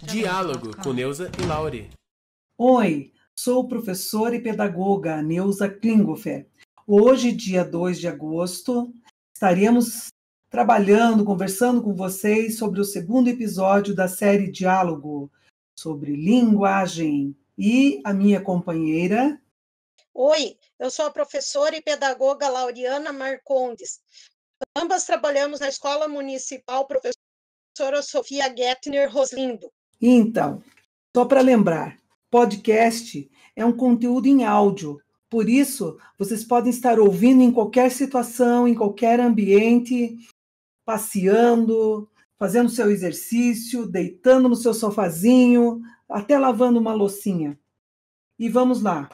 Diálogo com Neuza e Lauri. Oi, sou professora e pedagoga Neuza Klingofer. Hoje, dia 2 de agosto, estaremos trabalhando, conversando com vocês sobre o segundo episódio da série Diálogo, sobre linguagem. E a minha companheira... Oi, eu sou a professora e pedagoga Lauriana Marcondes. Ambas trabalhamos na Escola Municipal Professora Sofia Gettner Roslindo. Então, só para lembrar, podcast é um conteúdo em áudio, por isso vocês podem estar ouvindo em qualquer situação, em qualquer ambiente, passeando, fazendo seu exercício, deitando no seu sofazinho, até lavando uma loucinha. E vamos lá.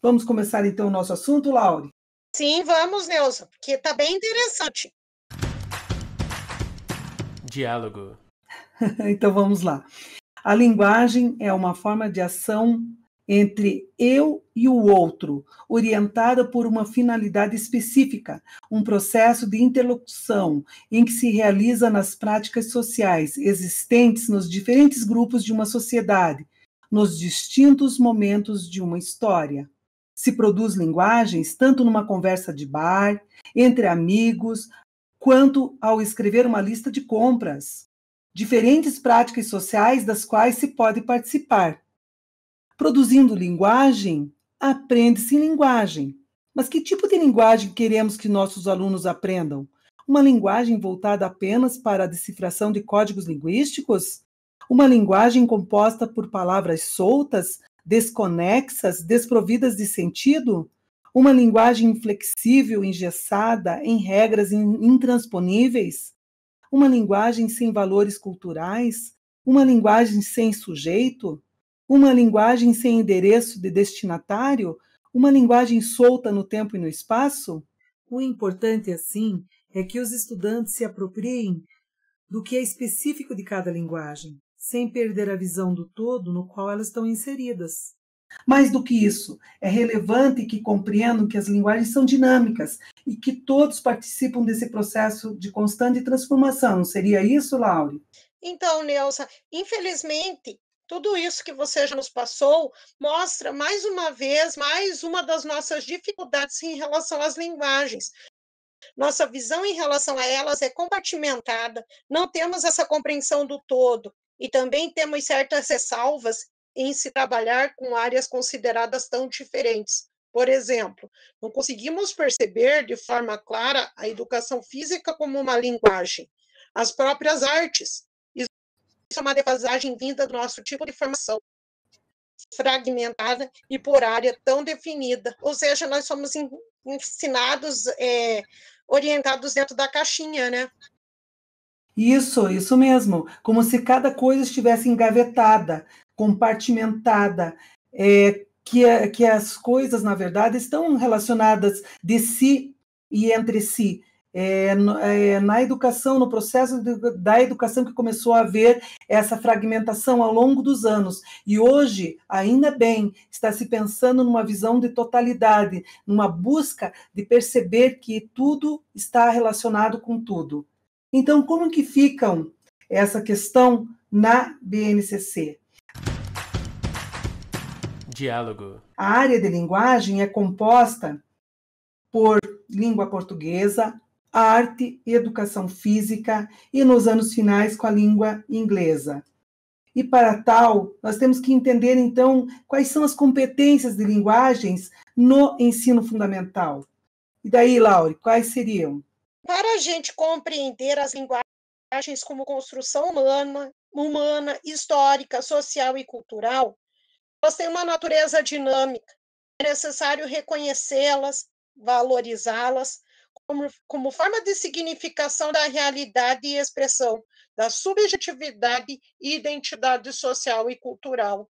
Vamos começar então o nosso assunto, Lauri? Sim, vamos, Neuza, porque está bem interessante. Diálogo. Então vamos lá. A linguagem é uma forma de ação entre eu e o outro, orientada por uma finalidade específica, um processo de interlocução em que se realiza nas práticas sociais existentes nos diferentes grupos de uma sociedade, nos distintos momentos de uma história. Se produz linguagens tanto numa conversa de bar, entre amigos, quanto ao escrever uma lista de compras. Diferentes práticas sociais das quais se pode participar. Produzindo linguagem, aprende-se linguagem. Mas que tipo de linguagem queremos que nossos alunos aprendam? Uma linguagem voltada apenas para a decifração de códigos linguísticos? Uma linguagem composta por palavras soltas, desconexas, desprovidas de sentido? Uma linguagem inflexível, engessada, em regras intransponíveis? Uma linguagem sem valores culturais? Uma linguagem sem sujeito? Uma linguagem sem endereço de destinatário? Uma linguagem solta no tempo e no espaço? O importante, assim, é que os estudantes se apropriem do que é específico de cada linguagem, sem perder a visão do todo no qual elas estão inseridas. Mais do que isso, é relevante que compreendam que as linguagens são dinâmicas e que todos participam desse processo de constante transformação. Não seria isso, Lauri? Então, Neuza, infelizmente, tudo isso que você já nos passou mostra, mais uma vez, mais uma das nossas dificuldades em relação às linguagens. Nossa visão em relação a elas é compartimentada, não temos essa compreensão do todo e também temos certas ressalvas em se trabalhar com áreas consideradas tão diferentes. Por exemplo, não conseguimos perceber de forma clara a educação física como uma linguagem, as própriras artes. Isso é uma defasagem vinda do nosso tipo de formação, fragmentada e por área tão definida. Ou seja, nós somos ensinados, orientados dentro da caixinha, né? Isso mesmo. Como se cada coisa estivesse engavetada, compartimentada, que as coisas, na verdade, estão relacionadas de si e entre si. Na educação, no processo da educação que começou a haver essa fragmentação ao longo dos anos. E hoje, ainda bem, está se pensando numa visão de totalidade, numa busca de perceber que tudo está relacionado com tudo. Então, como que ficam essa questão na BNCC? Diálogo. A área de linguagem é composta por língua portuguesa, arte e educação física e, nos anos finais, com a língua inglesa. E, para tal, nós temos que entender, então, quais são as competências de linguagens no ensino fundamental. E daí, Lauri, quais seriam? Para a gente compreender as linguagens como construção humana, histórica, social e cultural, elas têm uma natureza dinâmica. É necessário reconhecê-las, valorizá-las como forma de significação da realidade e expressão da subjetividade e identidade social e cultural.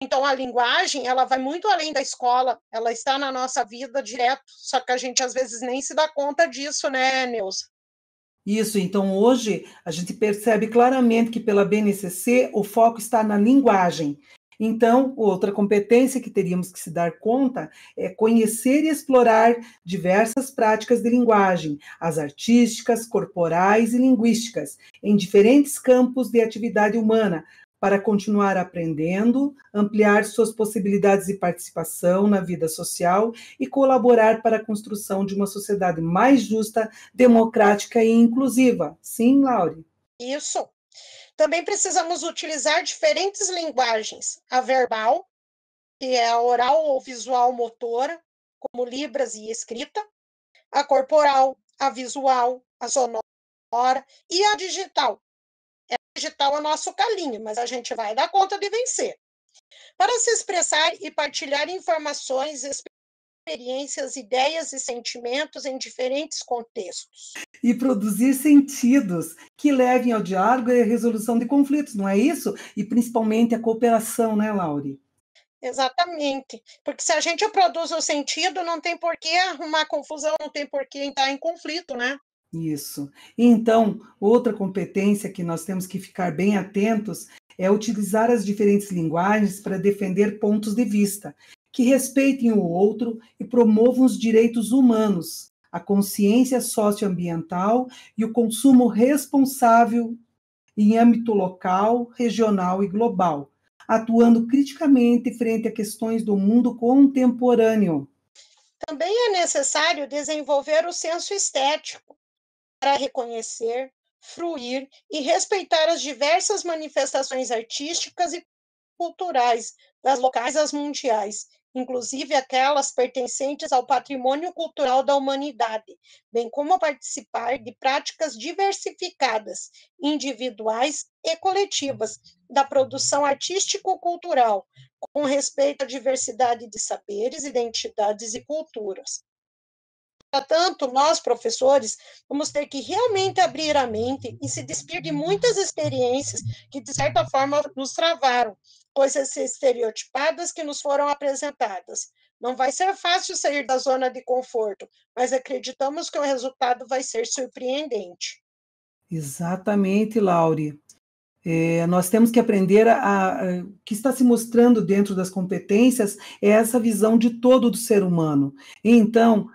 Então, a linguagem, ela vai muito além da escola, ela está na nossa vida direto, só que a gente, às vezes, nem se dá conta disso, né, Neuza? Isso, então hoje a gente percebe claramente que pela BNCC o foco está na linguagem. Então, outra competência que teríamos que se dar conta é conhecer e explorar diversas práticas de linguagem, as artísticas, corporais e linguísticas, em diferentes campos de atividade humana, para continuar aprendendo, ampliar suas possibilidades de participação na vida social e colaborar para a construção de uma sociedade mais justa, democrática e inclusiva. Sim, Laure? Isso. Também precisamos utilizar diferentes linguagens. A verbal, que é a oral ou visual motora, como libras e escrita. A corporal, a visual, a sonora e a digital. A digital é nosso calinho, mas a gente vai dar conta de vencer. Para se expressar e partilhar informações, experiências, ideias e sentimentos em diferentes contextos. E produzir sentidos que levem ao diálogo e à resolução de conflitos, não é isso? E principalmente a cooperação, né, Laure? Exatamente, porque se a gente produz o sentido, não tem por que arrumar confusão, não tem por que entrar em conflito, né? Isso. Então, outra competência que nós temos que ficar bem atentos é utilizar as diferentes linguagens para defender pontos de vista que respeitem o outro e promovam os direitos humanos, a consciência socioambiental e o consumo responsável em âmbito local, regional e global, atuando criticamente frente a questões do mundo contemporâneo. Também é necessário desenvolver o senso estético para reconhecer, fruir e respeitar as diversas manifestações artísticas e culturais, das locais às mundiais, inclusive aquelas pertencentes ao patrimônio cultural da humanidade, bem como participar de práticas diversificadas, individuais e coletivas, da produção artístico-cultural, com respeito à diversidade de saberes, identidades e culturas. Portanto, nós, professores, vamos ter que realmente abrir a mente e se despir de muitas experiências que, de certa forma, nos travaram, coisas estereotipadas que nos foram apresentadas. Não vai ser fácil sair da zona de conforto, mas acreditamos que o resultado vai ser surpreendente. Exatamente, Laure. Nós temos que aprender o que está se mostrando dentro das competências é essa visão de todo do ser humano. Então,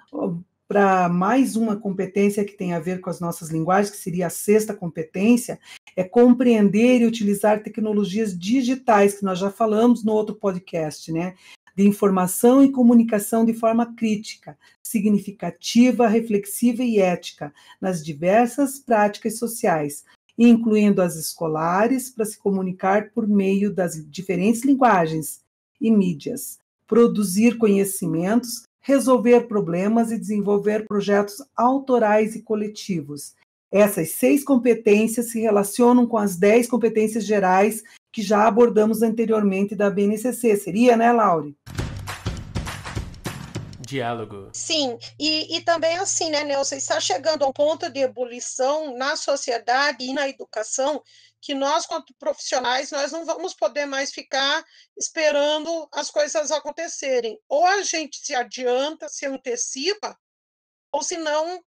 para mais uma competência que tem a ver com as nossas linguagens, que seria a sexta competência, é compreender e utilizar tecnologias digitais, que nós já falamos no outro podcast, né? De informação e comunicação de forma crítica, significativa, reflexiva e ética, nas diversas práticas sociais, incluindo as escolares, para se comunicar por meio das diferentes linguagens e mídias, produzir conhecimentos, resolver problemas e desenvolver projetos autorais e coletivos. Essas 6 competências se relacionam com as 10 competências gerais que já abordamos anteriormente da BNCC. Seria, né, Laure? Diálogo. Sim, e também assim, né, Nelson, está chegando a um ponto de ebulição na sociedade e na educação que nós, quanto profissionais, nós não vamos poder mais ficar esperando as coisas acontecerem. Ou a gente se adianta, se antecipa, ou se não,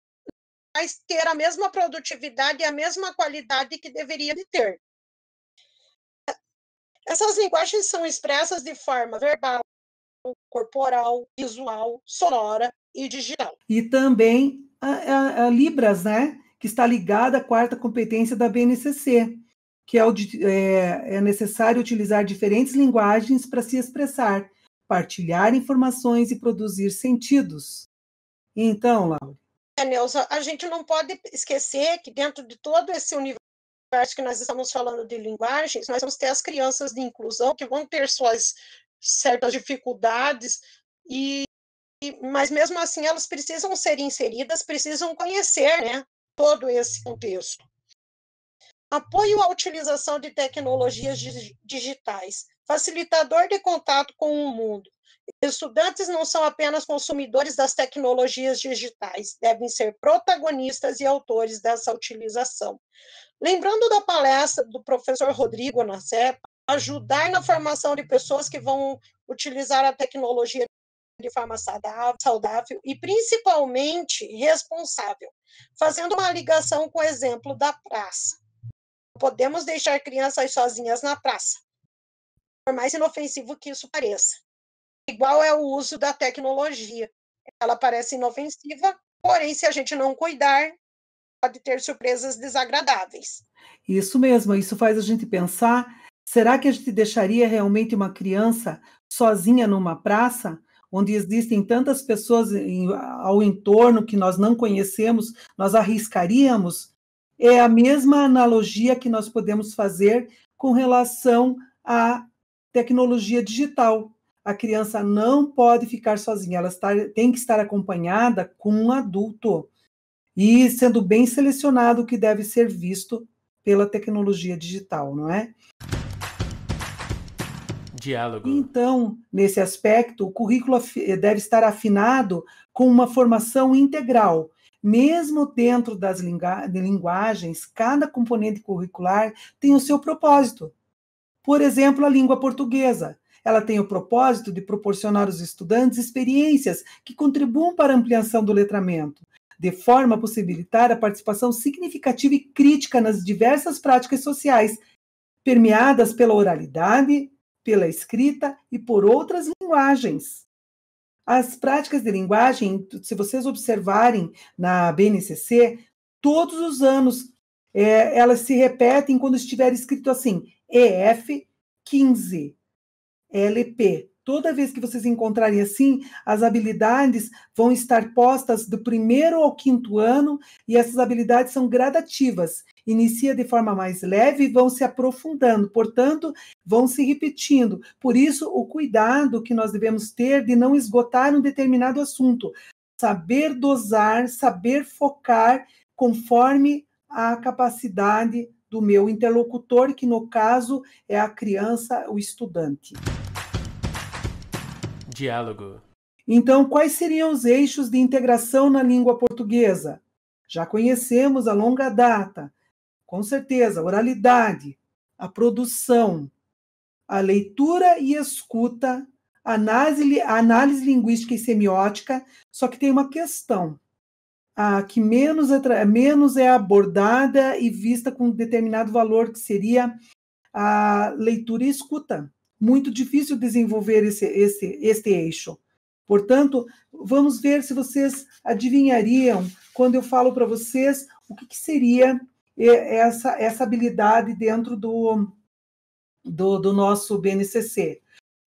vai ter a mesma produtividade e a mesma qualidade que deveria de ter. Essas linguagens são expressas de forma verbal, corporal, visual, sonora e digital. E também a Libras, né, que está ligada à 4ª competência da BNCC, que é necessário utilizar diferentes linguagens para se expressar, partilhar informações e produzir sentidos. Então, Laura. Neuza, a gente não pode esquecer que dentro de todo esse universo que nós estamos falando de linguagens, nós vamos ter as crianças de inclusão que vão ter suas certas dificuldades, mas mesmo assim elas precisam ser inseridas, precisam conhecer, né, todo esse contexto. Apoio à utilização de tecnologias digitais, facilitador de contato com o mundo. Estudantes não são apenas consumidores das tecnologias digitais, devem ser protagonistas e autores dessa utilização. Lembrando da palestra do professor Rodrigo Nassep, ajudar na formação de pessoas que vão utilizar a tecnologia de forma saudável e principalmente responsável, fazendo uma ligação com o exemplo da praça. Podemos deixar crianças sozinhas na praça, por mais inofensivo que isso pareça. Igual é o uso da tecnologia. Ela parece inofensiva, porém, se a gente não cuidar, pode ter surpresas desagradáveis. Isso mesmo, isso faz a gente pensar Será que a gente deixaria realmente uma criança sozinha numa praça, onde existem tantas pessoas ao entorno que nós não conhecemos, nós arriscaríamos? É a mesma analogia que nós podemos fazer com relação à tecnologia digital. A criança não pode ficar sozinha, ela tem que estar acompanhada com um adulto, e sendo bem selecionado o que deve ser visto pela tecnologia digital, não é? Diálogo. Então, nesse aspecto, o currículo deve estar afinado com uma formação integral. Mesmo dentro das linguagens, cada componente curricular tem o seu propósito. Por exemplo, a língua portuguesa. Ela tem o propósito de proporcionar aos estudantes experiências que contribuam para a ampliação do letramento, de forma a possibilitar a participação significativa e crítica nas diversas práticas sociais, permeadas pela oralidade, pela escrita e por outras linguagens. As práticas de linguagem, se vocês observarem na BNCC, todos os anos elas se repetem quando estiver escrito assim, EF 15, LP. Toda vez que vocês encontrarem assim, as habilidades vão estar postas do 1º ao 5º ano, e essas habilidades são gradativas. Inicia de forma mais leve e vão se aprofundando, portanto, vão se repetindo. Por isso, o cuidado que nós devemos ter de não esgotar um determinado assunto. Saber dosar, saber focar conforme a capacidade do meu interlocutor, que no caso é a criança, o estudante. Diálogo. Então, quais seriam os eixos de integração na língua portuguesa? Já conhecemos a longa data, com certeza, a oralidade, a produção, a leitura e escuta, a análise linguística e semiótica, só que tem uma questão, que menos é abordada e vista com determinado valor, que seria a leitura e escuta. Muito difícil desenvolver este eixo. Portanto, vamos ver se vocês adivinhariam, quando eu falo para vocês, o que seria essa habilidade dentro do nosso BNCC.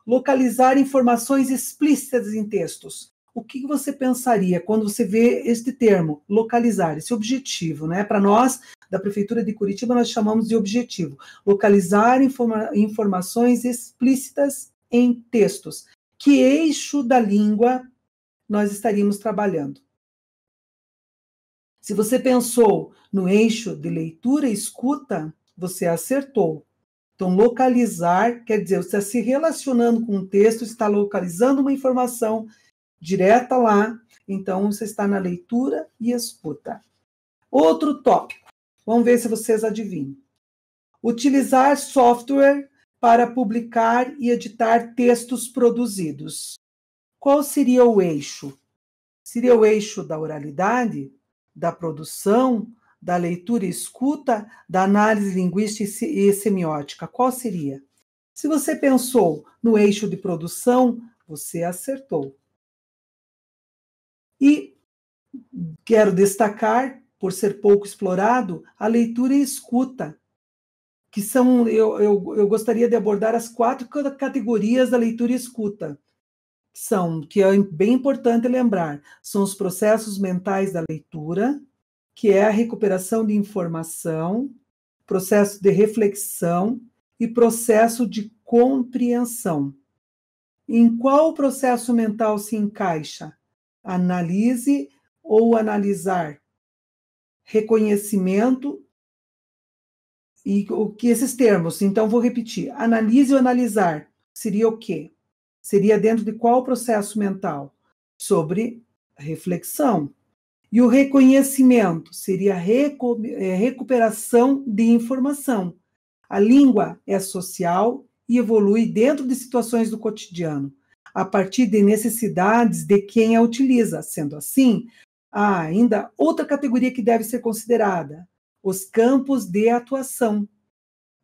Localizar informações explícitas em textos. O que você pensaria quando você vê este termo, localizar, esse objetivo, né? Para nós, da Prefeitura de Curitiba, nós chamamos de objetivo. Localizar informações explícitas em textos. Que eixo da língua nós estaríamos trabalhando? Se você pensou no eixo de leitura e escuta, você acertou. Então, localizar, quer dizer, você está se relacionando com um texto, está localizando uma informação direta lá, então você está na leitura e escuta. Outro tópico, vamos ver se vocês adivinham. Utilizar software para publicar e editar textos produzidos. Qual seria o eixo? Seria o eixo da oralidade, da produção, da leitura e escuta, da análise linguística e semiótica? Qual seria? Se você pensou no eixo de produção, você acertou. E quero destacar, por ser pouco explorado, a leitura e escuta, que são, eu gostaria de abordar as 4 categorias da leitura e escuta, que é bem importante lembrar, são os processos mentais da leitura, que é a recuperação de informação, processo de reflexão e processo de compreensão. Em qual processo mental se encaixa? Analise ou analisar, reconhecimento, e o que esses termos, então vou repetir, analise ou analisar, seria o quê? Seria dentro de qual processo mental? Sobre reflexão. E o reconhecimento seria recuperação de informação. A língua é social e evolui dentro de situações do cotidiano, a partir de necessidades de quem a utiliza. Sendo assim, há ainda outra categoria que deve ser considerada, os campos de atuação,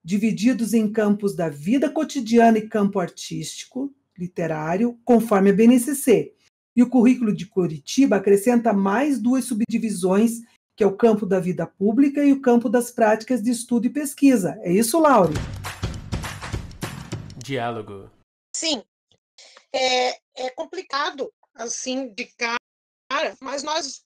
divididos em campos da vida cotidiana e campo artístico, literário, conforme a BNCC. E o currículo de Curitiba acrescenta mais 2 subdivisões, que é o campo da vida pública e o campo das práticas de estudo e pesquisa. É isso, Laure? diálogo, Sim, é complicado, assim, de cara, mas nós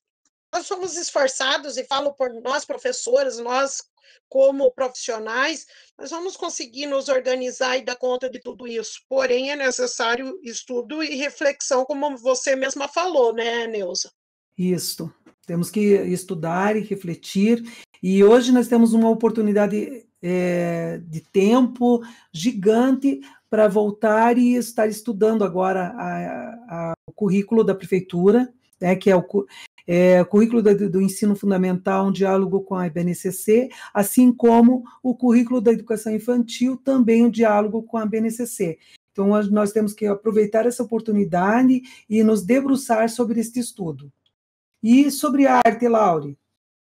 somos esforçados, e falo por nós, professores, nós, como profissionais, nós vamos conseguir nos organizar e dar conta de tudo isso. Porém, é necessário estudo e reflexão, como você mesma falou, né, Neuza? Isso. Temos que estudar e refletir. E hoje nós temos uma oportunidade de tempo gigante para voltar e estar estudando agora o currículo da prefeitura, né, que é o currículo do ensino fundamental, um diálogo com a BNCC, assim como o currículo da educação infantil, também um diálogo com a BNCC. Então, nós temos que aproveitar essa oportunidade e nos debruçar sobre este estudo. E sobre a arte, Laure,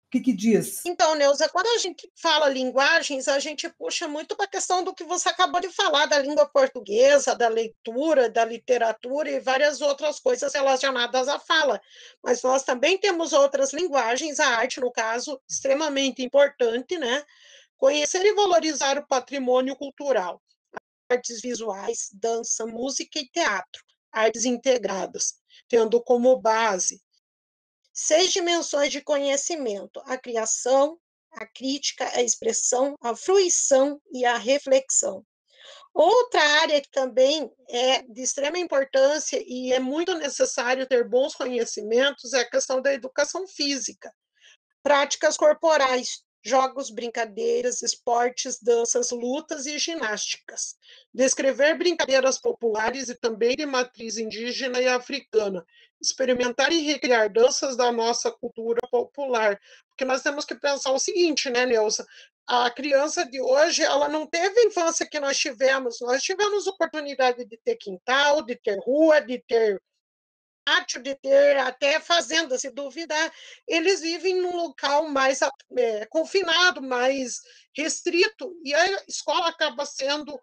o que diz? Então, Neuza, quando a gente fala linguagens, a gente puxa muito para a questão do que você acabou de falar, da língua portuguesa, da leitura, da literatura e várias outras coisas relacionadas à fala. Mas nós também temos outras linguagens, a arte, no caso, extremamente importante, né? Conhecer e valorizar o patrimônio cultural, artes visuais, dança, música e teatro, artes integradas, tendo como base 6 dimensões de conhecimento: a criação, a crítica, a expressão, a fruição e a reflexão. Outra área que também é de extrema importância e é muito necessário ter bons conhecimentos é a questão da educação física. Práticas corporais, jogos, brincadeiras, esportes, danças, lutas e ginásticas. Descrever brincadeiras populares e também de matriz indígena e africana. Experimentar e recriar danças da nossa cultura popular. Porque nós temos que pensar o seguinte, né, Neuza? A criança de hoje, ela não teve a infância que nós tivemos. Nós tivemos oportunidade de ter quintal, de ter rua, de ter pátio, de ter até fazenda, se duvidar. Eles vivem num local mais confinado, mais restrito, e a escola acaba sendo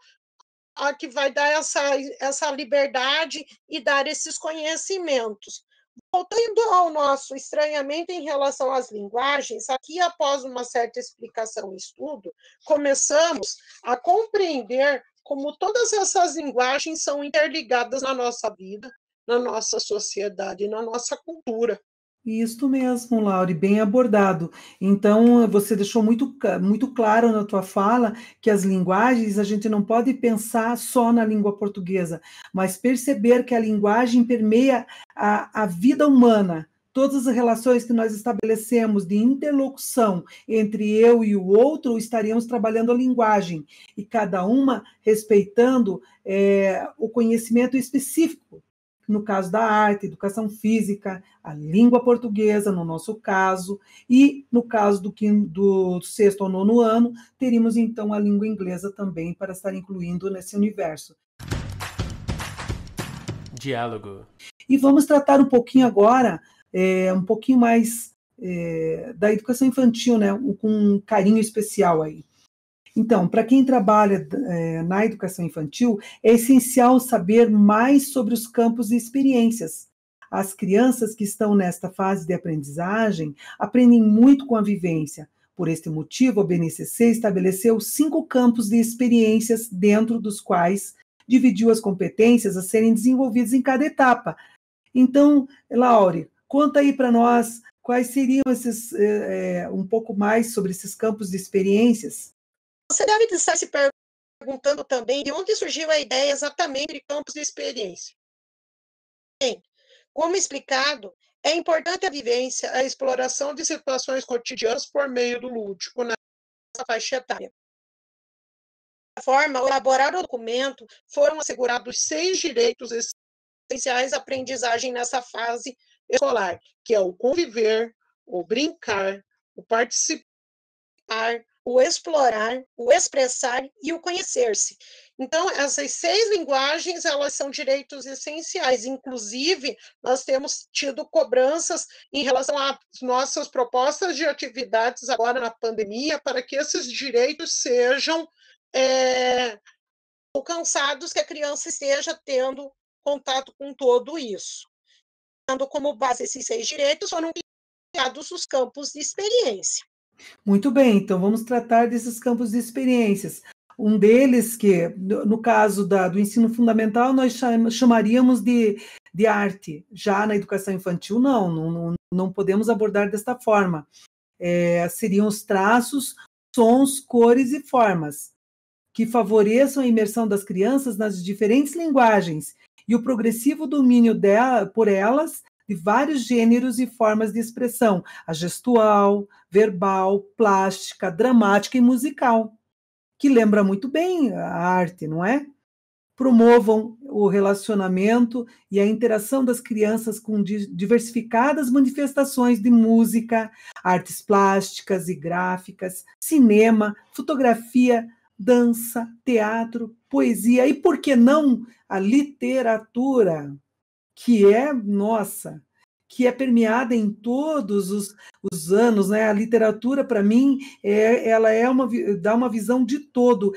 a que vai dar essa liberdade e dar esses conhecimentos. Voltando ao nosso estranhamento em relação às linguagens, aqui, após uma certa explicação e estudo, começamos a compreender como todas essas linguagens são interligadas na nossa vida, na nossa sociedade, na nossa cultura. Isso mesmo, Laure, bem abordado. Então, você deixou muito claro na tua fala que as linguagens, a gente não pode pensar só na língua portuguesa, mas perceber que a linguagem permeia a vida humana. Todas as relações que nós estabelecemos de interlocução entre eu e o outro, estaríamos trabalhando a linguagem, e cada uma respeitando o conhecimento específico. No caso da arte, educação física, a língua portuguesa, no nosso caso, e no caso do sexto ao nono ano, teríamos então a língua inglesa também para estar incluindo nesse universo. diálogo, E vamos tratar um pouquinho agora, um pouquinho mais da educação infantil, né, com um carinho especial aí. Então, para quem trabalha na educação infantil, é essencial saber mais sobre os campos de experiências. As crianças que estão nesta fase de aprendizagem aprendem muito com a vivência. Por este motivo, a BNCC estabeleceu 5 campos de experiências, dentro dos quais dividiu as competências a serem desenvolvidas em cada etapa. Então, Laure, conta aí para nós quais seriam esses, um pouco mais sobre esses campos de experiências. Você deve estar se perguntando também de onde surgiu a ideia exatamente de campos de experiência. Bem, como explicado, é importante a vivência, a exploração de situações cotidianas por meio do lúdico nessa faixa etária. Dessa forma, ao elaborar o documento, foram assegurados 6 direitos essenciais à aprendizagem nessa fase escolar, que é o conviver, o brincar, o participar, o explorar, o expressar e o conhecer-se. Então, essas 6 linguagens, elas são direitos essenciais. Inclusive, nós temos tido cobranças em relação às nossas propostas de atividades agora na pandemia, para que esses direitos sejam alcançados, que a criança esteja tendo contato com tudo isso. Tendo como base esses 6 direitos, foram criados os campos de experiência. Muito bem, então vamos tratar desses campos de experiências. Um deles, que no caso do ensino fundamental, nós chamaríamos de arte. Já na educação infantil, não podemos abordar desta forma. Seriam os traços, sons, cores e formas, que favoreçam a imersão das crianças nas diferentes linguagens e o progressivo domínio por elas de vários gêneros e formas de expressão, a gestual, verbal, plástica, dramática e musical, que lembra muito bem a arte, não é? Promovam o relacionamento e a interação das crianças com diversificadas manifestações de música, artes plásticas e gráficas, cinema, fotografia, dança, teatro, poesia e, por que não, a literatura, que é permeada em todos os anos, né? A literatura, para mim, ela dá uma visão de todo,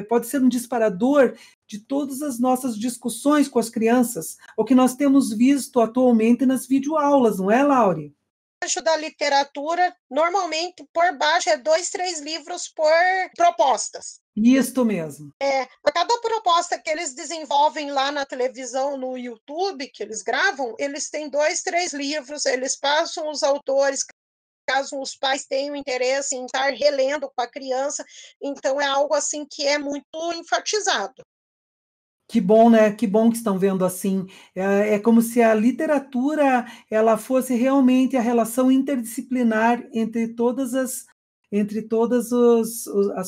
pode ser um disparador de todas as nossas discussões com as crianças, o que nós temos visto atualmente nas videoaulas, não é, Laure? Da literatura, normalmente, por baixo, 2, 3 livros por propostas. Isto mesmo. A cada proposta que eles desenvolvem lá na televisão, no YouTube, que eles gravam, eles têm 2, 3 livros, eles passam os autores, caso os pais tenham interesse em estar relendo com a criança, então é algo assim que é muito enfatizado. Que bom, né? Que bom que estão vendo assim. É como se a literatura ela fosse realmente a relação interdisciplinar entre todas as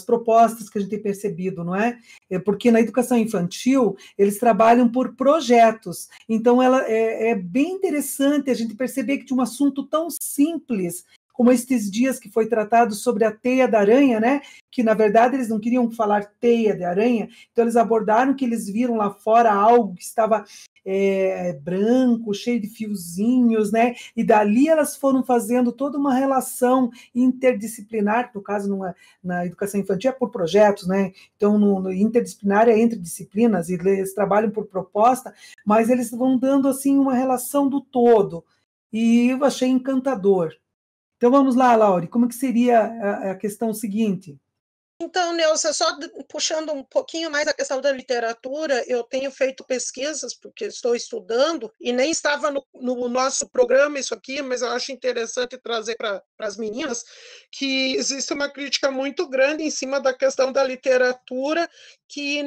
propostas que a gente tem percebido, não é? Porque na educação infantil eles trabalham por projetos. Então é bem interessante a gente perceber que de um assunto tão simples como estes dias que foi tratado sobre a teia da aranha, né? Que, na verdade, eles não queriam falar teia de aranha, então eles abordaram que eles viram lá fora algo que estava branco, cheio de fiozinhos, né? E dali elas foram fazendo toda uma relação interdisciplinar, no caso, na educação infantil, é por projetos, né? Então, no interdisciplinar é entre disciplinas, e eles trabalham por proposta, mas eles vão dando, assim, uma relação do todo. E eu achei encantador. Então, vamos lá, Laure, como que seria a questão seguinte? Então, Neuza, só puxando um pouquinho mais a questão da literatura, eu tenho feito pesquisas, porque estou estudando, e nem estava no nosso programa isso aqui, mas eu acho interessante trazer para as meninas, que existe uma crítica muito grande em cima da questão da literatura, que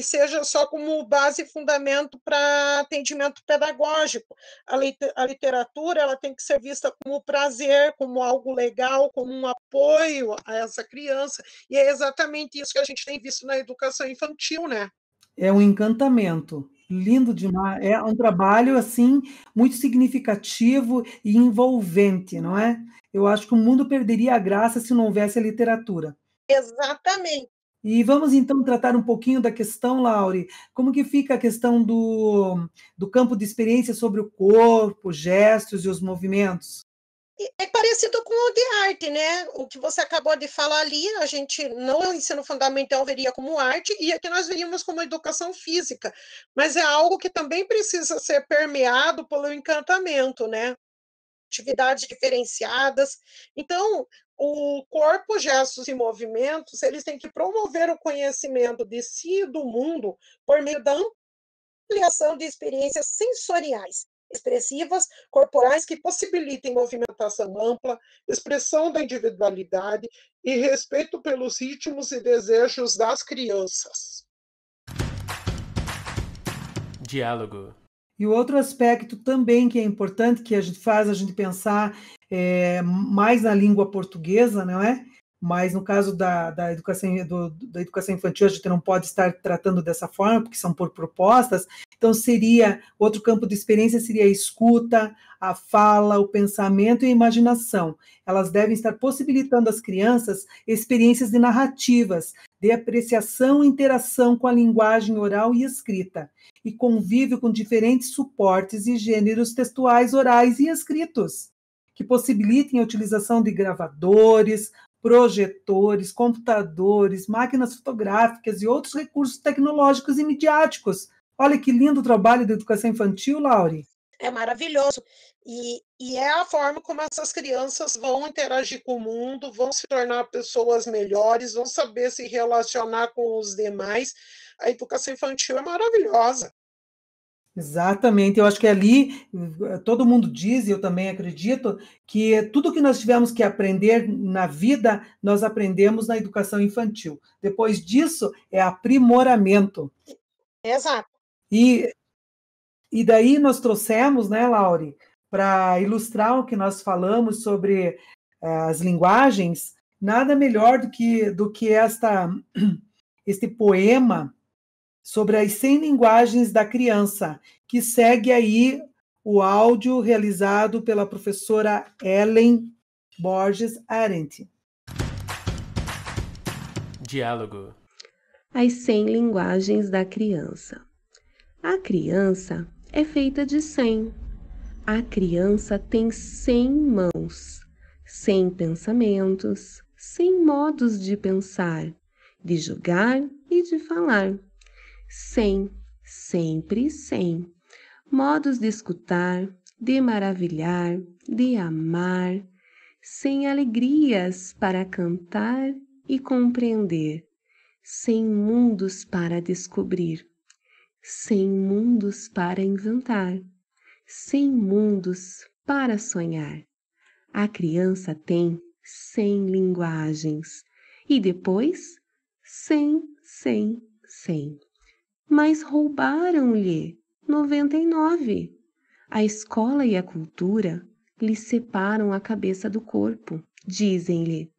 seja só como base e fundamento para atendimento pedagógico. A literatura ela tem que ser vista como prazer, como algo legal, como um apoio a essa criança, e é exatamente isso que a gente tem visto na educação infantil, né? É um encantamento, lindo demais. É um trabalho, assim, muito significativo e envolvente, não é? Eu acho que o mundo perderia a graça se não houvesse a literatura. Exatamente. E vamos, então, tratar um pouquinho da questão, Laure, como que fica a questão do campo de experiência sobre o corpo, gestos e os movimentos? É parecido com o de arte, né? O que você acabou de falar ali, a gente não é o ensino fundamental veria como arte, e aqui nós veríamos como educação física, mas é algo que também precisa ser permeado pelo encantamento, né? Atividades diferenciadas. Então, o corpo, gestos e movimentos, eles têm que promover o conhecimento de si e do mundo por meio da ampliação de experiências sensoriais, expressivas, corporais que possibilitem movimentação ampla, expressão da individualidade e respeito pelos ritmos e desejos das crianças. Diálogo. E o outro aspecto também que é importante, que a gente faz a gente pensar mais na língua portuguesa, não é? Mas no caso da educação infantil, a gente não pode estar tratando dessa forma, porque são por propostas. Então, outro campo de experiência seria a escuta, a fala, o pensamento e a imaginação. Elas devem estar possibilitando às crianças experiências de narrativas, de apreciação e interação com a linguagem oral e escrita, e convívio com diferentes suportes e gêneros textuais, orais e escritos, que possibilitem a utilização de gravadores, projetores, computadores, máquinas fotográficas e outros recursos tecnológicos e midiáticos. Olha que lindo o trabalho da educação infantil, Laure. É maravilhoso. E é a forma como essas crianças vão interagir com o mundo, vão se tornar pessoas melhores, vão saber se relacionar com os demais. A educação infantil é maravilhosa. Exatamente, eu acho que ali todo mundo diz, e eu também acredito, que tudo que nós tivemos que aprender na vida, nós aprendemos na educação infantil. Depois disso, é aprimoramento. Exato. E, e daí nós trouxemos, né, Laure, para ilustrar o que nós falamos sobre as linguagens, nada melhor do que este poema sobre as 100 linguagens da criança, que segue aí o áudio realizado pela professora Ellen Borges Arendt. Diálogo. As 100 linguagens da criança. A criança é feita de 100. A criança tem 100 mãos, 100 pensamentos, 100 modos de pensar, de julgar e de falar. 100, sempre 100. Modos de escutar, de maravilhar, de amar. 100 alegrias para cantar e compreender. 100 mundos para descobrir. 100 mundos para inventar. 100 mundos para sonhar. A criança tem 100 linguagens. E depois, 100, 100, 100. Mas roubaram-lhe 99. A escola e a cultura lhe separam a cabeça do corpo, dizem-lhe,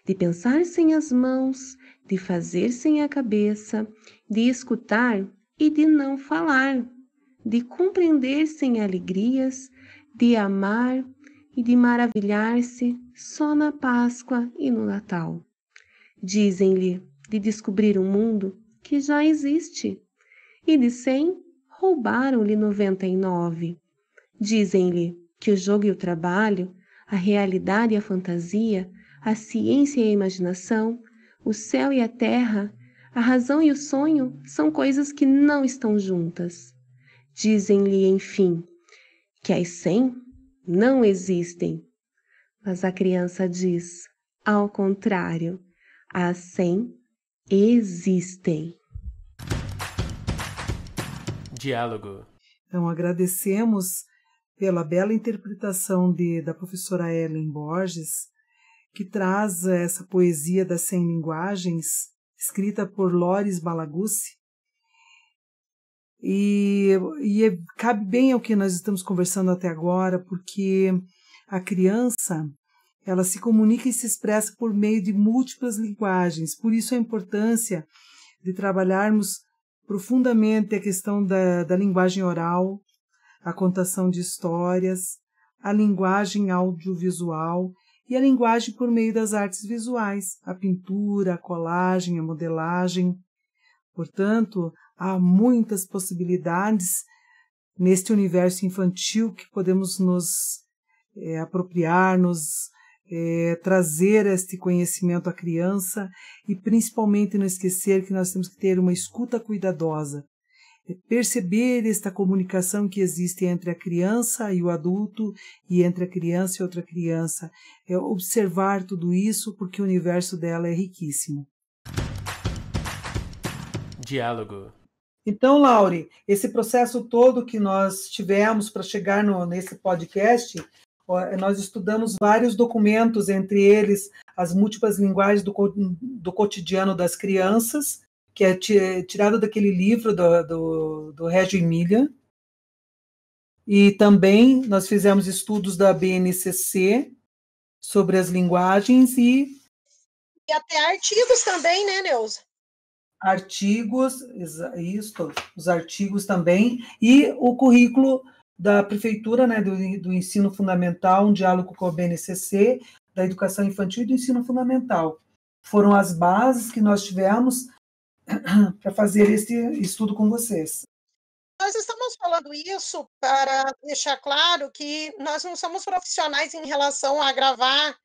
de pensar sem as mãos, de fazer sem a cabeça, de escutar e de não falar, de compreender sem alegrias, de amar e de maravilhar-se só na Páscoa e no Natal. Dizem-lhe de descobrir um mundo que já existe, e de 100 roubaram-lhe 99. Dizem-lhe que o jogo e o trabalho, a realidade e a fantasia, a ciência e a imaginação, o céu e a terra, a razão e o sonho são coisas que não estão juntas. Dizem-lhe, enfim, que as 100 não existem. Mas a criança diz, ao contrário, as 100 existem. Diálogo. Então, agradecemos pela bela interpretação da professora Ellen Borges, que traz essa poesia das 100 linguagens, escrita por Lores Malaguzzi, e cabe bem ao que nós estamos conversando até agora, porque a criança, ela se comunica e se expressa por meio de múltiplas linguagens, por isso a importância de trabalharmos profundamente a questão da linguagem oral, a contação de histórias, a linguagem audiovisual e a linguagem por meio das artes visuais, a pintura, a colagem, a modelagem. Portanto, há muitas possibilidades neste universo infantil que podemos nos apropriar, trazer este conhecimento à criança e principalmente não esquecer que nós temos que ter uma escuta cuidadosa, perceber esta comunicação que existe entre a criança e o adulto e entre a criança e outra criança, observar tudo isso porque o universo dela é riquíssimo. Diálogo. Então, Laure, esse processo todo que nós tivemos para chegar nesse podcast, nós estudamos vários documentos, entre eles as múltiplas linguagens do cotidiano das crianças, que é tirado daquele livro do Régio Emília. E também nós fizemos estudos da BNCC sobre as linguagens e até artigos também, né, Neuza? Artigos, isso, os artigos também, e o currículo da Prefeitura, né, do Ensino Fundamental, um diálogo com a BNCC, da Educação Infantil e do Ensino Fundamental. Foram as bases que nós tivemos para fazer esse estudo com vocês. Nós estamos falando isso para deixar claro que nós não somos profissionais em relação a gravar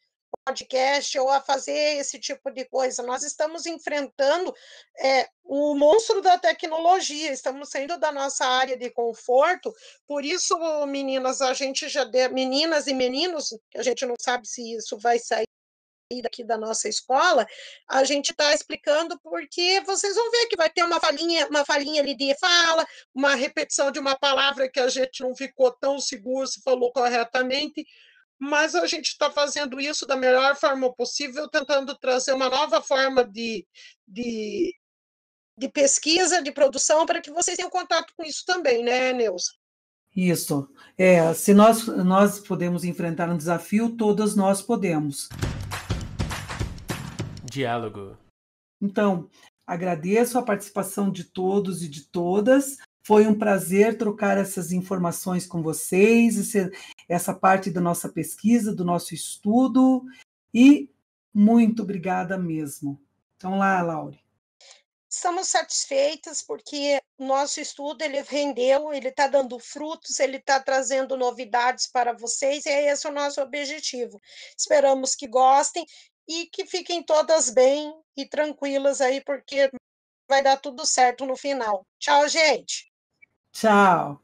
podcast ou a fazer esse tipo de coisa. Nós estamos enfrentando o monstro da tecnologia, estamos saindo da nossa área de conforto, por isso, meninas, a gente meninas e meninos, a gente não sabe se isso vai sair daqui da nossa escola, a gente está explicando porque vocês vão ver que vai ter uma falinha ali de fala, uma repetição de uma palavra que a gente não ficou tão seguro se falou corretamente, mas a gente está fazendo isso da melhor forma possível, tentando trazer uma nova forma de pesquisa, de produção, para que vocês tenham contato com isso também, né, Neuza? Isso. Se nós podemos enfrentar um desafio, todas nós podemos. Diálogo. Então, agradeço a participação de todos e de todas. Foi um prazer trocar essas informações com vocês, essa parte da nossa pesquisa, do nosso estudo, e muito obrigada mesmo. Então, lá, Laure. Estamos satisfeitas porque o nosso estudo ele rendeu, ele está dando frutos, ele está trazendo novidades para vocês, e esse é o nosso objetivo. Esperamos que gostem e que fiquem todas bem e tranquilas aí, porque vai dar tudo certo no final. Tchau, gente! Tchau!